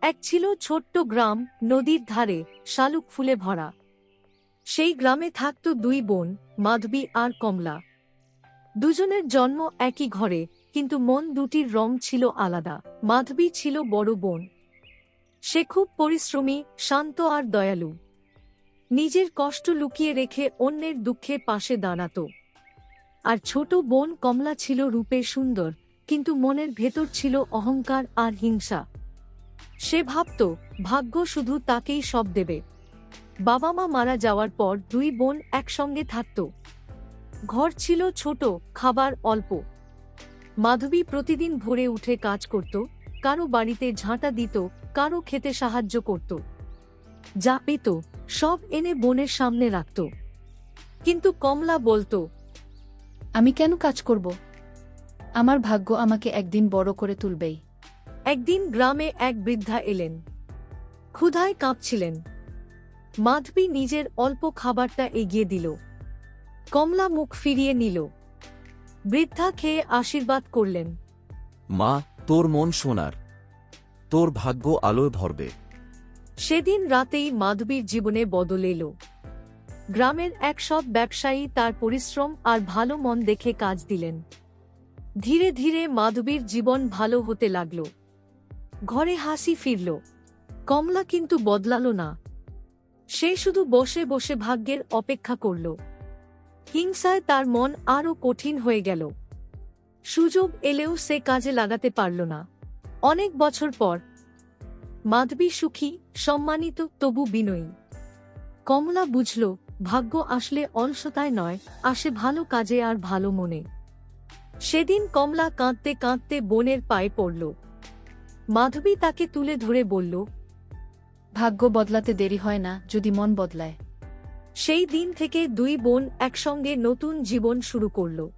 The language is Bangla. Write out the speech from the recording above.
এক ছিল ছোট্ট গ্রাম, নদীর ধারে, শালুক ফুলে ভরা। সেই গ্রামে থাকত দুই বোন, মাধবী আর কমলা। দুজনের জন্ম একই ঘরে, কিন্তু মন দুটির রং ছিল আলাদা। মাধবী ছিল বড় বোন। সে খুব পরিশ্রমী, শান্ত আর দয়ালু। নিজের কষ্ট লুকিয়ে রেখে অন্যের দুঃখের পাশে দাঁড়াত। আর ছোট বোন কমলা ছিল রূপে সুন্দর, কিন্তু মনের ভেতর ছিল অহংকার আর হিংসা। সে ভাবত, ভাগ্য শুধু তাকেই সব দেবে। বাবা মা মারা যাওয়ার পর দুই বোন একসঙ্গে থাকত। ঘর ছিল ছোট, খাবার অল্প। মাধবী প্রতিদিন ভোরে উঠে কাজ করত, কারো বাড়িতে ঝাঁটা দিত, কারো খেতে সাহায্য করত। যা পেত সব এনে বোনের সামনে রাখত। কিন্তু কমলা বলতো, আমি কেন কাজ করব? আমার ভাগ্য আমাকে একদিন বড় করে তুলবেই। একদিন গ্রামে এক বৃদ্ধা এলেন। ক্ষুধায় কাঁপছিলেন। মাধবী নিজের অল্প খাবারটা এগিয়ে দিল। কমলা মুখ ফিরিয়ে নিল। বৃদ্ধা খেয়ে আশীর্বাদ করলেন। মা, তোর মন সোনার, তোর ভাগ্য আলোয় ভরবে। সেদিন রাতেই মাধবীর জীবনে বদল এলো। গ্রামের এক সব ব্যবসায়ী তার পরিশ্রম আর ভালো মন দেখে কাজ দিলেন। ধীরে ধীরে মাধবীর জীবন ভালো হতে লাগল। ঘরে হাসি ফিরল। কমলা কিন্তু বদলালো না। সে শুধু বসে বসে ভাগ্যের অপেক্ষা করল। হিংসায় তার মন আরও কঠিন হয়ে গেল। সুযোগ এলেও সে কাজে লাগাতে পারল না। অনেক বছর পর মাধবী সুখী, সম্মানিত, তবু বিনয়ী। কমলা বুঝল, ভাগ্য আসলে অলসতায় নয়, আসে ভালো কাজে আর ভালো মনে। সেদিন কমলা কাঁদতে কাঁদতে বোনের পায়ে পড়ল। মাধবী তাকে তুলে ধরে বলল, ভাগ্য বদলাতে দেরি হয় না, যদি মন বদলায়। সেই দিন থেকে দুই বোন একসঙ্গে নতুন জীবন শুরু করল।